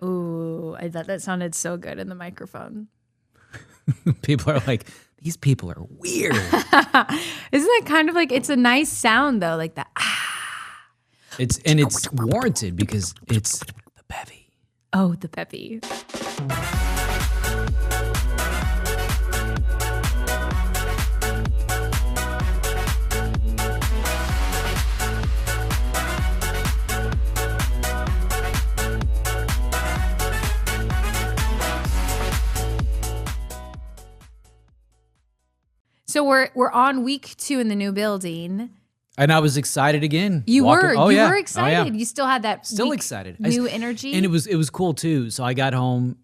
Ooh, I thought that sounded so good in the microphone. People are like, these people are weird. Isn't that kind of like, it's a nice sound though, like that. It's warranted because it's the bevy. Oh, the bevy. So we're on week 2 in the new building. And I was excited again. You were Oh, excited. yeah. You still had that excited. New energy. And it was cool too. So I got home,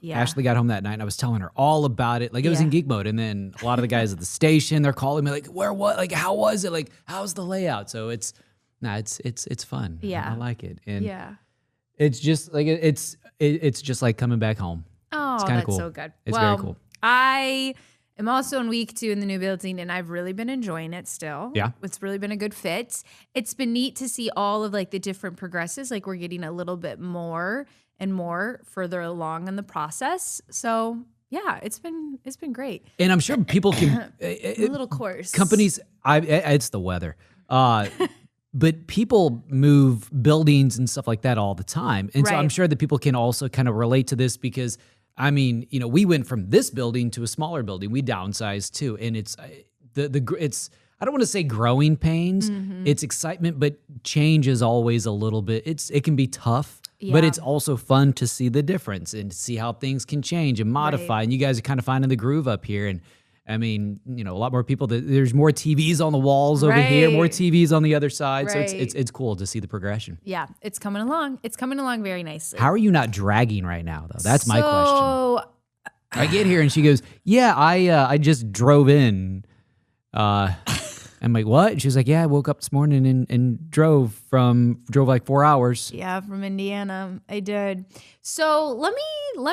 Ashley got home that night and I was telling her all about it. Like it was in geek mode. And then a lot of the guys at the station, they're calling me like, how was it? Like, how's the layout? So it's fun. Yeah. I like it. And it's just like, it's just like coming back home. Oh, it's that's cool. so good. It's very cool. I'm also in week 2 in the new building, and I've really been enjoying it still. Yeah. It's really been a good fit. It's been neat to see all of like the different progresses. Like we're getting a little bit more and more further along in the process. So yeah, it's been great. And I'm sure people can A little coarse. companies. It's the weather. But people move buildings and stuff like that all the time. And so I'm sure that people can also kind of relate to this because I mean, we went from this building to a smaller building. We downsized too. And it's it's I don't want to say growing pains. Mm-hmm. It's excitement, but change is always a little bit. It can be tough, but it's also fun to see the difference and to see how things can change and modify. And you guys are kind of finding the groove up here. And I mean, a lot more people. There's more TVs on the walls over here, more TVs on the other side. So it's cool to see the progression. Yeah, it's coming along. It's coming along very nicely. How are you not dragging right now, though? That's my question. I get here and she goes, "Yeah, I just drove in." I'm like, "What?" And she's like, "Yeah, I woke up this morning and drove like 4 hours." Yeah, from Indiana, I did. So let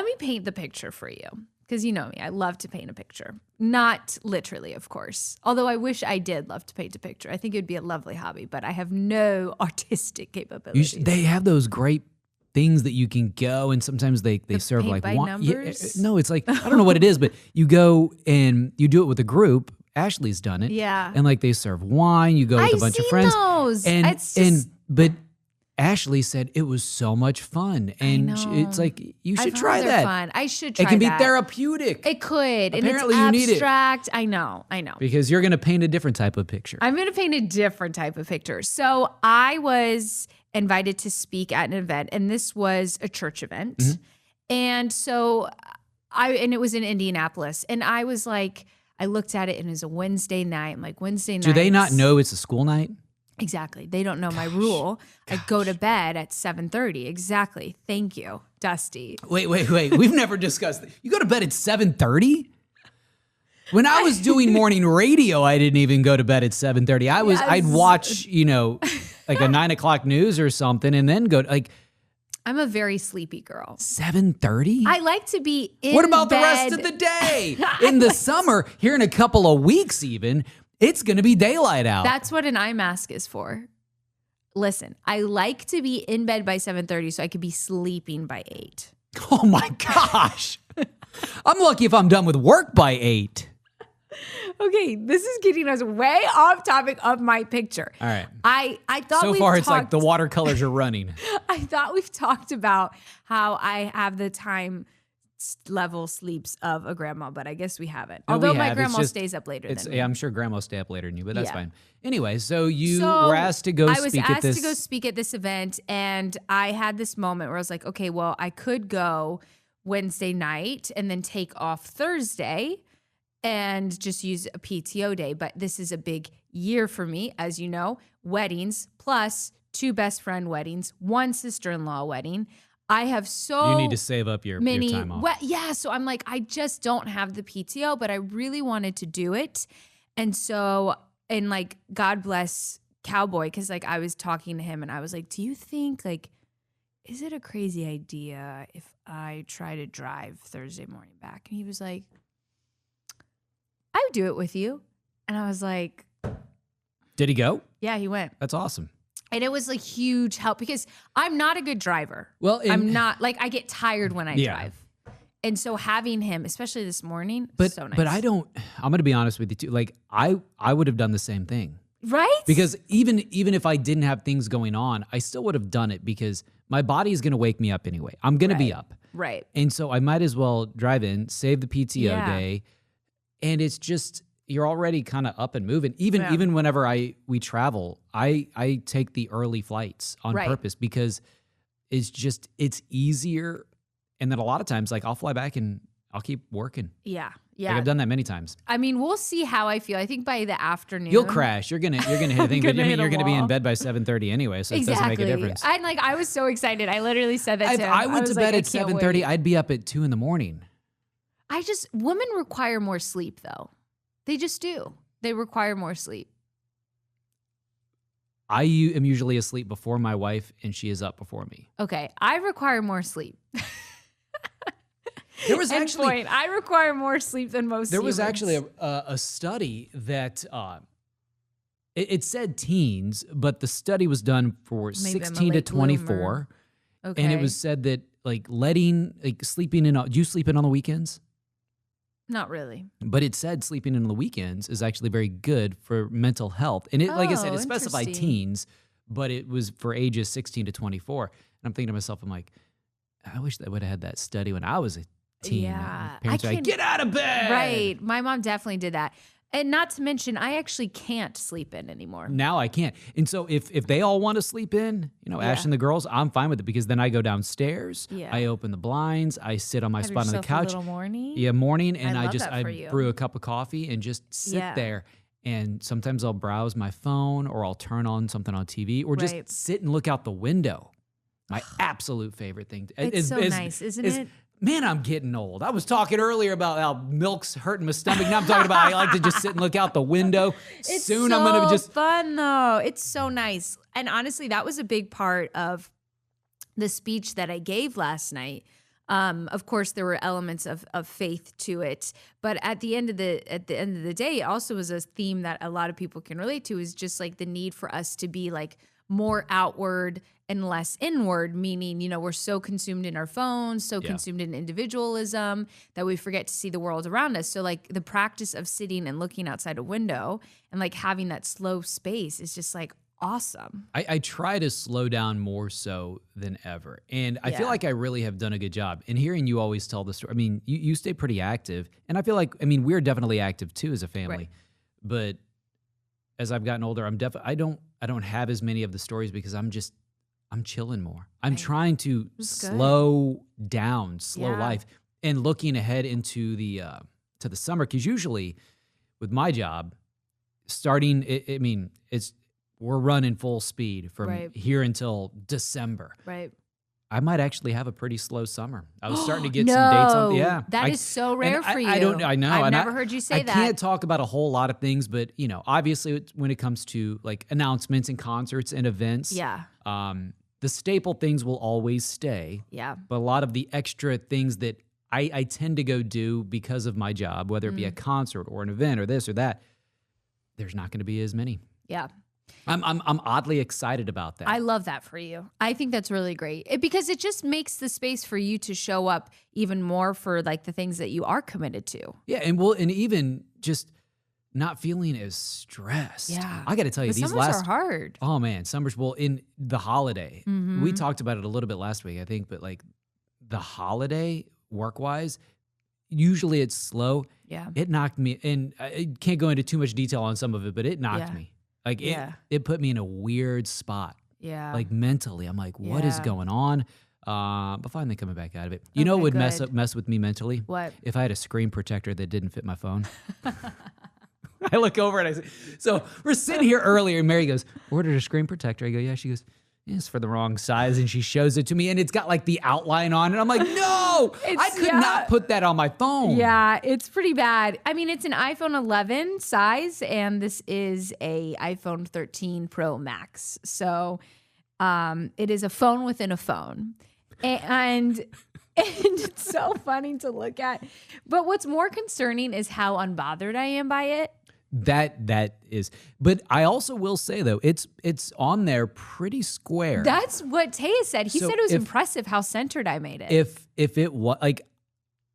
me paint the picture for you. Because you know me, I love to paint a picture. Not literally, of course. Although I wish I did love to paint a picture. I think it would be a lovely hobby, but I have no artistic capabilities. They have those great things that you can go, and sometimes they serve paint like by numbers? No, it's like, I don't know what it is, but you go and you do it with a group. Ashley's done it. Yeah. And like they serve wine, you go with a bunch of friends. Those. But Ashley said it was so much fun, and it's like you should try that. Fun. I should try. It can be that. therapeutic. It could. Apparently, and it's you abstract. need it. I know. Because you're going to paint a different type of picture. I'm going to paint a different type of picture. So I was invited to speak at an event, and this was a church event, and so it was in Indianapolis, and I was like, I looked at it, and it was a Wednesday night. I'm like, Wednesday night. Do they not know it's a school night? Exactly. They don't know my rule. I go to bed at 7:30. Exactly. Thank you, Dusty. Wait. We've never discussed that. You go to bed at 7:30? When I was doing morning radio, I didn't even go to bed at 7:30. I'd watch, like a 9 o'clock news or something, and then go I'm a very sleepy girl. 7:30? I like to be in What about bed. the rest of the day? In the summer, here in a couple of weeks even, it's going to be daylight out. That's what an eye mask is for. Listen, I like to be in bed by 7:30 so I could be sleeping by 8. Oh my gosh. I'm lucky if I'm done with work by 8. Okay, this is getting us way off topic of my picture. All right. I thought so far it's like the watercolors are running. I thought we've talked about how I have the time level sleeps of a grandma, but I guess we haven't. No, Although my grandma stays up later than me. Yeah, I'm sure grandma stay up later than you, but that's fine. Anyway, so you were asked to go speak at this. I was asked to go speak at this event, and I had this moment where I was like, okay, well, I could go Wednesday night and then take off Thursday and just use a PTO day. But this is a big year for me, as you know, weddings plus 2 best friend weddings, 1 sister-in-law wedding. I have You need to save up your time off. So I'm like, I just don't have the PTO, but I really wanted to do it. And so, and like, God bless Cowboy, because like I was talking to him and I was like, do you think is it a crazy idea if I try to drive Thursday morning back? And he was like, I would do it with you. And I was like, did he go? Yeah, he went. That's awesome. And it was a huge help because I'm not a good driver. Well, I'm not, like, I get tired when I drive. And so having him, especially this morning, so nice. But I'm going to be honest with you too. Like I would have done the same thing. Right? Because even if I didn't have things going on, I still would have done it because my body is going to wake me up anyway. I'm going to be up. Right. And so I might as well drive in, save the PTO day. And it's just, you're already kind of up and moving. Even whenever we travel, I take the early flights on purpose because it's easier. And then a lot of times, like I'll fly back and I'll keep working. Yeah. Like I've done that many times. I mean, we'll see how I feel. I think by the afternoon you'll crash. You're gonna hit a thing, but I mean, you're gonna be in bed by 7:30 anyway, so it doesn't make a difference. I was so excited. I literally said that to him. I went to bed at 7:30. I'd be up at 2 a.m. Women require more sleep though. They just do. They require more sleep. I am usually asleep before my wife, and she is up before me. Okay, I require more sleep. There was actually I require more sleep than most. There was actually a study that it said teens, but the study was done for 16 to 24, and it was said that like sleeping in. Do you sleep in on the weekends? Not really. But it said sleeping in on the weekends is actually very good for mental health, and like I said, it specified teens, but it was for ages 16 to 24. And I'm thinking to myself, I'm like, I wish I would have had that study when I was a teen. Yeah. Parents are like, get out of bed. Right. My mom definitely did that. And not to mention, I actually can't sleep in anymore. Now I can't. And so if they all want to sleep in, Ash and the girls, I'm fine with it because then I go downstairs, I open the blinds, I sit on my spot on the couch. A little morning? Yeah, morning. And I brew a cup of coffee and just sit there. And sometimes I'll browse my phone or I'll turn on something on TV or just sit and look out the window. My absolute favorite thing. It's so nice, isn't it? Man, I'm getting old. I was talking earlier about how milk's hurting my stomach. Now I'm talking about I like to just sit and look out the window. It's Soon so I'm going to just fun though. It's so nice. And honestly, that was a big part of the speech that I gave last night. Of course, there were elements of faith to it, but at the end of the day, it also was a theme that a lot of people can relate to. Is just like the need for us to be like more outward and less inward, meaning, we're so consumed in our phones, so consumed in individualism that we forget to see the world around us. So like the practice of sitting and looking outside a window and like having that slow space is just like awesome. I try to slow down more so than ever. And I feel like I really have done a good job. And hearing you always tell the story, I mean, you stay pretty active. And I feel like, we're definitely active too as a family. Right. But as I've gotten older, I don't have as many of the stories because I'm chilling more. I'm trying to slow down, life, and looking ahead into the to the summer. Because usually, with my job, starting, we're running full speed from here until December. Right. I might actually have a pretty slow summer. I was starting to get some dates on. That is so rare for you. I know. I've never heard you say that. I can't talk about a whole lot of things, but obviously when it comes to like announcements and concerts and events, the staple things will always stay. Yeah. But a lot of the extra things that I tend to go do because of my job, whether it be a concert or an event or this or that, there's not going to be as many. Yeah. I'm oddly excited about that. I love that for you. I think that's really great because it just makes the space for you to show up even more for like the things that you are committed to. Yeah, and even just not feeling as stressed. Yeah, I got to tell you, these summers are hard. Oh man, summers. Well, in the holiday, we talked about it a little bit last week, I think, but like the holiday work-wise, usually it's slow. Yeah, it knocked me, and I can't go into too much detail on some of it, but it knocked me. Like it put me in a weird spot. Yeah. Like mentally, I'm like, what is going on? But finally coming back out of it. You know what would mess with me mentally? What? If I had a screen protector that didn't fit my phone. I look over and I say, so we're sitting here earlier and Mary goes, ordered a screen protector. I go, yeah. She goes, it's for the wrong size. And she shows it to me and it's got like the outline on it. I'm like, no, I could not put that on my phone. Yeah, it's pretty bad. It's an iPhone 11 size and this is a iPhone 13 Pro Max. So it is a phone within a phone. And it's so funny to look at. But what's more concerning is how unbothered I am by it. That is, but I also will say though, it's on there pretty square. That's what Taya said. He So said it was if- impressive how centered I made it. If it was like,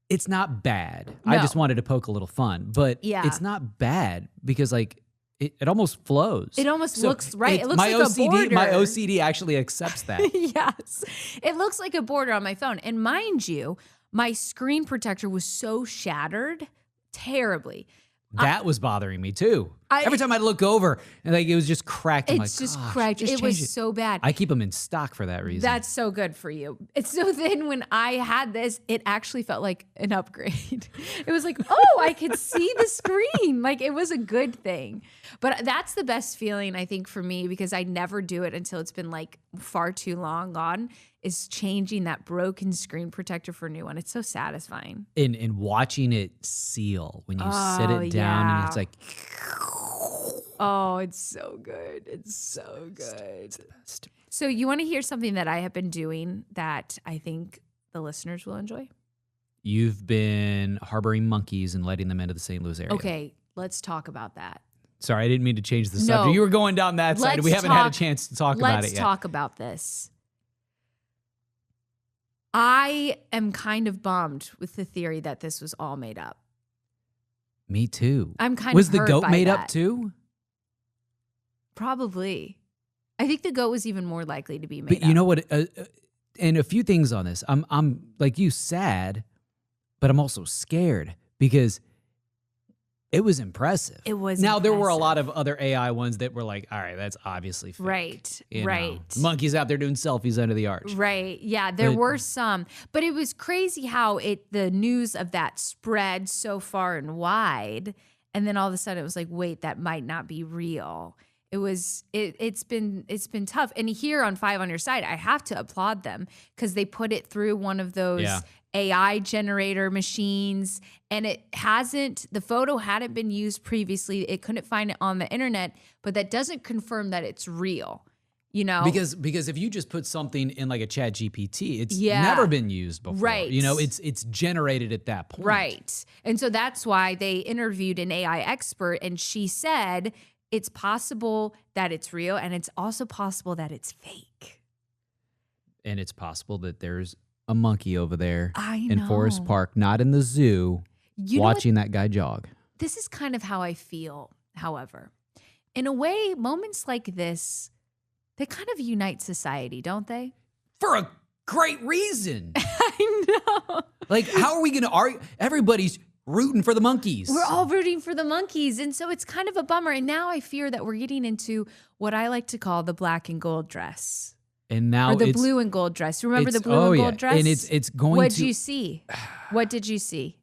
it's not bad. I No. just wanted to poke a little fun, but Yeah. it's not bad because like it almost flows. It almost looks right. It looks my like OCD, a border. My OCD actually accepts that. Yes. It looks like a border on my phone. And mind you, my screen protector was so shattered terribly. That was bothering me too. I- Every time I'd look over and like it was just cracked. I'm It's like, just "Gosh, cracked. just It was change so bad. I keep them in stock for that reason. That's so good for you. And so then when I had this, it actually felt like an upgrade. It was like, oh, I could see the screen. Like it was a good thing. But that's the best feeling, I think, for me, because I never do it until it's been like far too long gone, is changing that broken screen protector for a new one. It's so satisfying. and watching it seal when you sit Oh, it down and yeah. it's like, Oh, it's so good. It's so good. So you want to hear something that I have been doing that I think the listeners will enjoy? you've been harboring monkeys and letting them into the St. Louis area. Okay, let's talk about that. Sorry, I didn't mean to change the No. subject. You were going down that side. Let's We haven't had a talk- chance to talk about Let's it yet. talk about this. I am kind of bummed with the theory that this was all made up. Me too. I'm kind Was of the hurt goat by made that. up too? Probably. I think the goat was even more likely to be made But up. you know what? And a few things on this. I'm like you, sad, but I'm also scared because it was impressive. It was Now there were a impressive. lot of other AI ones that were like, all right, that's obviously fake. Right, You know, right. monkeys out there doing selfies under the arch. Right. Yeah, there But- were some, but it was crazy how the news of that spread so far and wide, and then all of a sudden it was like, wait, that might not be real. It's been tough. And here on 5 on Your Side, I have to applaud them because they put it through one of those Yeah. AI generator machines, and the photo hadn't been used previously. It couldn't find it on the internet, but that doesn't confirm that it's real. You know, Because if you just put something in like a chat GPT, it's Yeah. never been used before. Right. You know, it's generated at that point. right. And so that's why they interviewed an AI expert, and she said it's possible that it's real, and it's also possible that it's fake. And it's possible that there's a monkey over there I in Forest know. Park, not in the zoo, You know what? watching that guy jog. This is kind of how I feel, however. In a way, moments like this, they kind of unite society, don't they? For a great reason. I know. Like, how are we going to argue? Everybody's rooting for the monkeys. We're all rooting for the monkeys. And so it's kind of a bummer. And now I fear that we're getting into what I like to call the black and gold dress. and now Or the it's, blue and gold dress. Remember the it's- blue and yeah. gold dress? And it's going What'd to. you see? What did you see?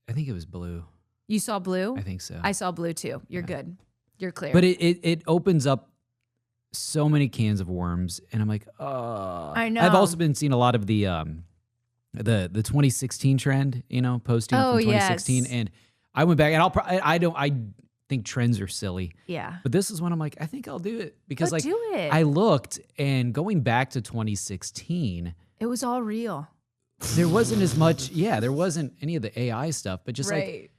I think it was blue. You saw blue? I think so. I saw blue too. You're good. You're clear. But it opens up so many cans of worms, and I'm like, oh. I know. I've also been seeing a lot of the 2016 trend, you know, posting Oh, from 2016, yes. and I went back, and I think trends are silly, yeah. but this is one I'm like, I think I'll do it because Go like do it. I looked, and going back to 2016, It was all real. there wasn't as much. Yeah, there wasn't any of the AI stuff, but just like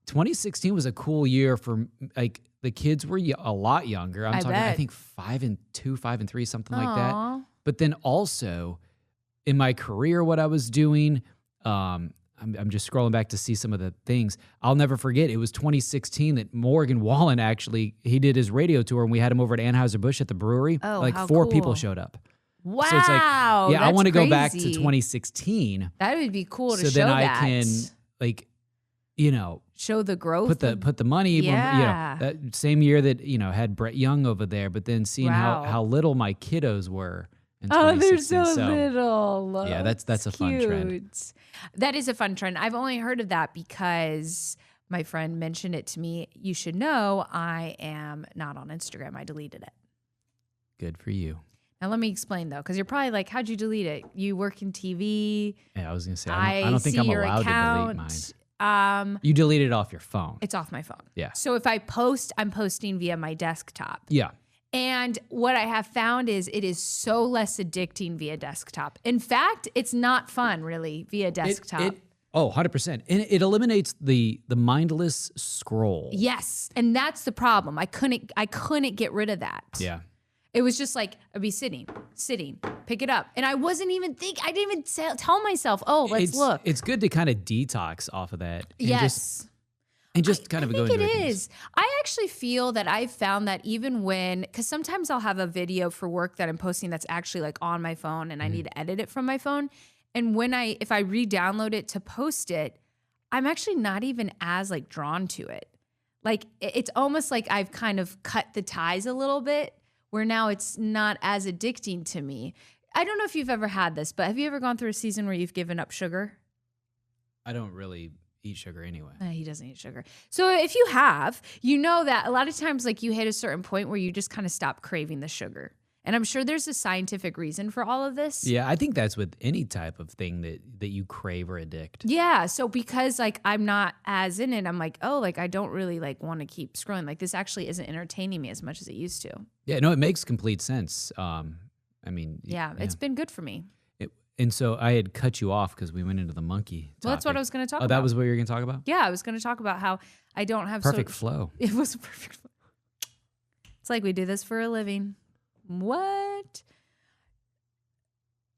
2016 was a cool year for like the kids were a lot younger. I'm I talking, I bet. think 5 and 2, 5 and 3, something like that. Aw. But then also in my career, what I was doing, I'm just scrolling back to see some of the things. I'll never forget. It was 2016 that Morgan Wallen he did his radio tour, and we had him over at Anheuser-Busch at the brewery. Oh, like how 4 cool. people showed up. Wow. So it's like, yeah, I that's want to go back to crazy. 2016. That would be cool to so show then I that. can like, you know, show the growth. put the money, Yeah. that same year that, you know, had Brett Young over there, but then seeing Wow. how little my kiddos were in Oh, they're 2016. so little. Yeah, that's a fun trend. Cute. That is a fun trend. I've only heard of that because my friend mentioned it to me. You should know I am not on Instagram. I deleted it. Good for you. Now let me explain though, because you're probably like, "How'd you delete it? You work in TV." Yeah, I was gonna say I don't think see I'm your allowed account. to delete mine. You deleted it off your phone. It's off my phone. Yeah. So if I post, I'm posting via my desktop. Yeah. And what I have found is it is so less addicting via desktop. In fact, it's not fun really via desktop. Oh, 100%. And it eliminates the mindless scroll. Yes. And that's the problem. I couldn't get rid of that. Yeah. It was just like, I'd be sitting, pick it up. And I wasn't even I didn't even tell myself, oh, let's look. It's good to kind of detox off of that. And Yes. Just kind of go into it things. is. I actually feel that I've found that even because sometimes I'll have a video for work that I'm posting that's actually like on my phone and I need to edit it from my phone. And if I re-download it to post it, I'm actually not even as like drawn to it. Like it's almost like I've kind of cut the ties a little bit where now it's not as addicting to me. I don't know if you've ever had this, but have you ever gone through a season where you've given up sugar? I don't really eat sugar anyway. He doesn't eat sugar. So if you have, you know that a lot of times like you hit a certain point where you just kind of stop craving the sugar. And I'm sure there's a scientific reason for all of this. Yeah, I think that's with any type of thing that you crave or addict. Yeah. So because like I'm not as in it, I'm like, oh, like I don't really like want to keep scrolling. Like this actually isn't entertaining me as much as it used to. Yeah, no, it makes complete sense. Yeah, it's been good for me. And so I had cut you off because we went into the monkey topic. Well, that's what I was going to talk about. Oh, that was what you were going to talk about? Yeah, I was going to talk about how I don't have perfect flow. It was a perfect flow. It's like we do this for a living. What?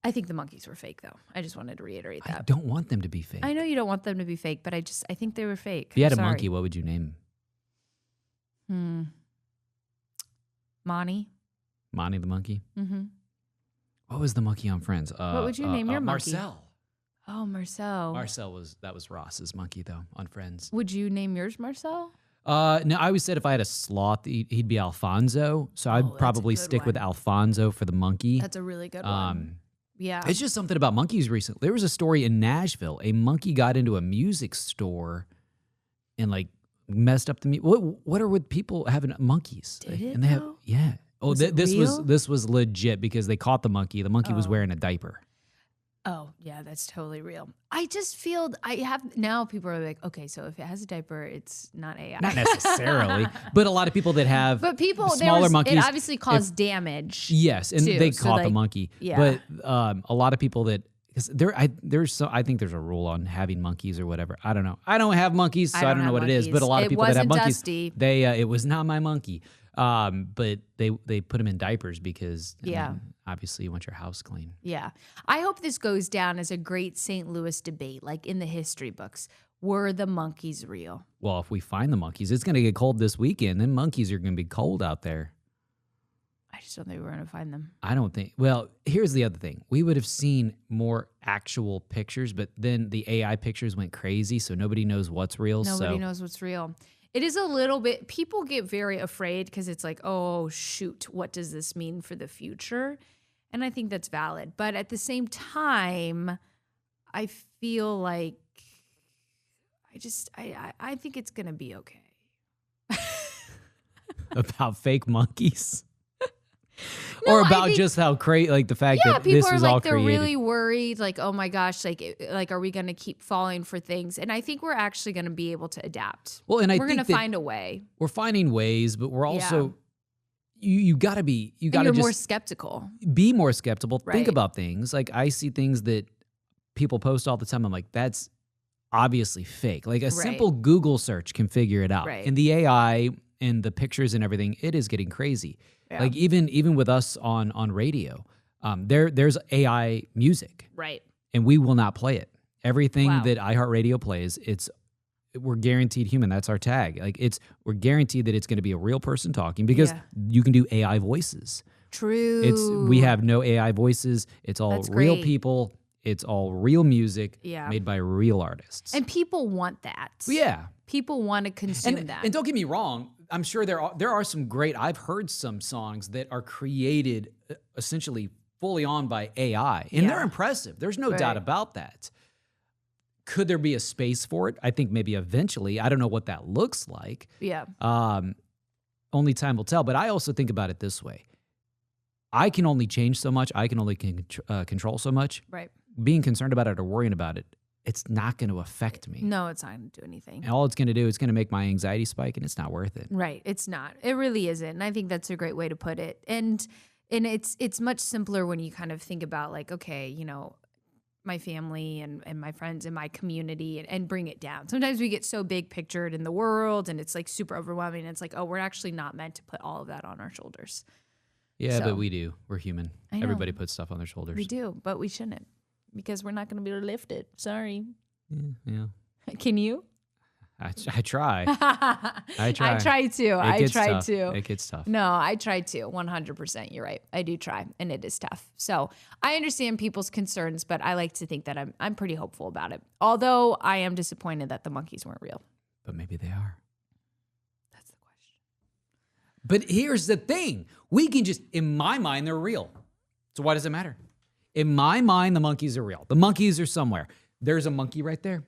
I think the monkeys were fake, though. I just wanted to reiterate that. I don't want them to be fake. I know you don't want them to be fake, but I think they were fake. If you had a monkey, what would you name him? Monty. Monty the monkey? Mm-hmm. What was the monkey on Friends? What would you name your monkey? Marcel. Oh, Marcel. That was Ross's monkey, though, on Friends. Would you name yours Marcel? No, I always said if I had a sloth, he'd be Alfonso. So I'd probably stick with Alfonso for the monkey. That's a really good one. Yeah. It's just something about monkeys recently. There was a story in Nashville. A monkey got into a music store and like messed up the music. What are with people having monkeys? Did it? And they have, yeah. Oh, this was legit because they caught the monkey. The monkey was wearing a diaper. Oh, yeah, that's totally real. I just feel now people are like, okay, so if it has a diaper, it's not AI. Not necessarily, but a lot of people that have smaller monkeys. It obviously caused damage. Yes, and they caught the monkey. Yeah. But a lot of people that, I think there's a rule on having monkeys or whatever. I don't know. I don't have monkeys, so I don't know what it is. But a lot of people that have monkeys, Dusty. It was not my monkey. But they put them in diapers because obviously you want your house clean. Yeah. I hope this goes down as a great St. Louis debate, like in the history books. Were the monkeys real? Well, if we find the monkeys, it's going to get cold this weekend. Then monkeys are going to be cold out there. I just don't think we're going to find them. I don't think. Well, here's the other thing. We would have seen more actual pictures, but then the AI pictures went crazy, so nobody knows what's real. Nobody knows what's real. It is a little bit, people get very afraid because it's like, oh, shoot, what does this mean for the future? And I think that's valid. But at the same time, I feel like I think it's going to be okay. About fake monkeys? Or about just how crazy, like the fact that people this was like, all they're created. really worried, like, oh my gosh, like, are we going to keep falling for things? And I think we're actually going to be able to adapt. Well, and we're going to find a way. We're finding ways, but we're also, you got to be, you're more skeptical. Be more skeptical. Right. Think about things. Like I see things that people post all the time. I'm like, that's obviously fake. Like a simple Google search can figure it out. Right. And the AI and the pictures and everything, it is getting crazy. Yeah. Like even with us on radio, there's AI music, right? And we will not play it. Everything that iHeartRadio plays, we're guaranteed human. That's our tag. Like we're guaranteed that it's going to be a real person talking because you can do AI voices. True. We have no AI voices. It's all real people. It's all real music made by real artists. And people want that. Yeah. People want to consume that. And don't get me wrong. I'm sure there are some great, I've heard some songs that are created essentially fully on by AI. And they're impressive. There's no doubt about that. Could there be a space for it? I think maybe eventually. I don't know what that looks like. Yeah. Only time will tell. But I also think about it this way. I can only change so much. I can only control so much. Right. Being concerned about it or worrying about it, it's not going to affect me. No, it's not going to do anything. And all it's going to do is going to make my anxiety spike, and it's not worth it. Right. It's not. It really isn't. And I think that's a great way to put it. And it's much simpler when you kind of think about like, okay, my family and my friends and my community and bring it down. Sometimes we get so big pictured in the world and it's like super overwhelming. It's like, oh, we're actually not meant to put all of that on our shoulders. Yeah, So, but we do. We're human. Everybody puts stuff on their shoulders. We do, but we shouldn't because we're not going to be able to lift it. Sorry. Yeah. Can you? I try. I try too. It gets tough. No, I try too. 100%. You're right. I do try, and it is tough. So I understand people's concerns, but I like to think that I'm pretty hopeful about it. Although I am disappointed that the monkeys weren't real. But maybe they are. That's the question. But here's the thing. We can just, in my mind, they're real. So why does it matter? In my mind, the monkeys are real. The monkeys are somewhere. There's a monkey right there.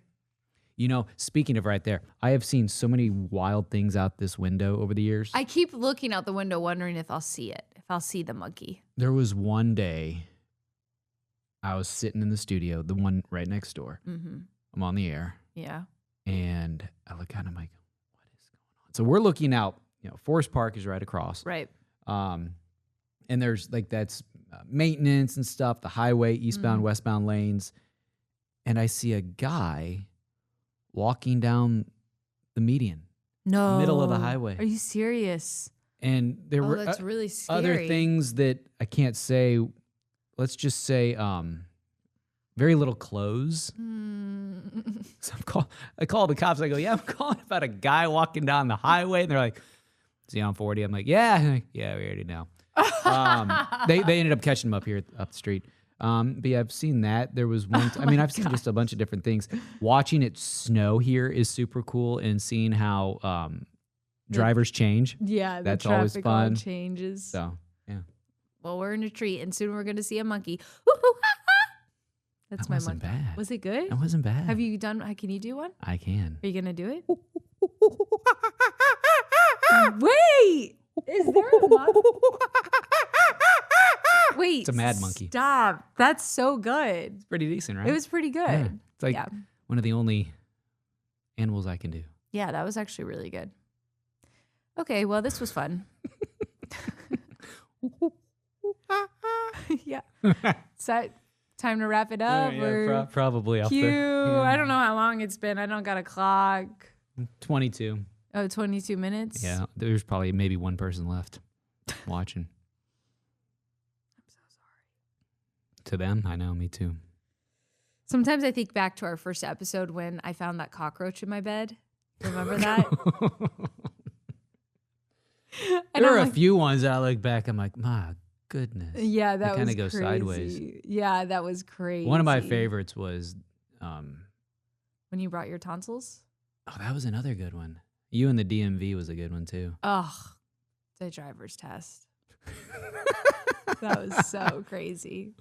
You know, speaking of right there, I have seen so many wild things out this window over the years. I keep looking out the window wondering if I'll see it, if I'll see the monkey. There was one day I was sitting in the studio, the one right next door. Mm-hmm. I'm on the air. Yeah. And I look out and I'm like, what is going on? So we're looking out, you know, Forest Park is right across. Right. And there's like, that's maintenance and stuff, the highway, eastbound, westbound lanes. And I see a guy walking down the median. No. Middle of the highway. Are you serious? And there were that's really scary. other things that I can't say. Let's just say very little clothes. So I call the cops. I go, yeah, I'm calling about a guy walking down the highway. And they're like, is he on 40? I'm like, yeah. Yeah, we already know. They ended up catching him up here, up the street. But yeah, I've seen that. There was one, I've seen just a bunch of different things. Watching it snow here is super cool, and seeing how drivers change. Yeah, that's always fun. All changes. So, yeah. Well, we're in a tree, and soon we're going to see a monkey. That's that my wasn't monkey. bad. Was it good? That wasn't bad. Have you done, can you do one? I can. Are you going to do it? Wait! Is there a monkey? Wait. It's a mad monkey. Stop. That's so good. It's pretty decent, right? It was pretty good. Yeah. It's like yeah. one of the only animals I can do. Yeah, that was actually really good. Okay, well, this was fun. Yeah. So time to wrap it up? Yeah, probably. Cue. Yeah. I don't know how long it's been. I don't got a clock. 22. Oh, 22 minutes? Yeah, there's probably maybe one person left watching. I'm so sorry. To them, I know, me too. Sometimes I think back to our first episode when I found that cockroach in my bed. Remember that? There are a few ones that I look back, I'm like, my goodness. Yeah, that was kind of go crazy. sideways. Yeah, that was crazy. One of my favorites was when you brought your tonsils? Oh, that was another good one. You and the DMV was a good one too. Oh, the driver's test. That was so crazy.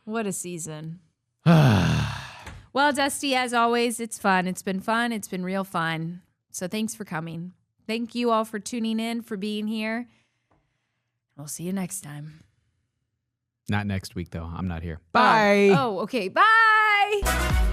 What a season. Well, Dusty, as always, it's fun. It's been fun. It's been real fun. So thanks for coming. Thank you all for tuning in, for being here. We'll see you next time. Not next week, though. I'm not here. Bye. Oh, okay. Bye.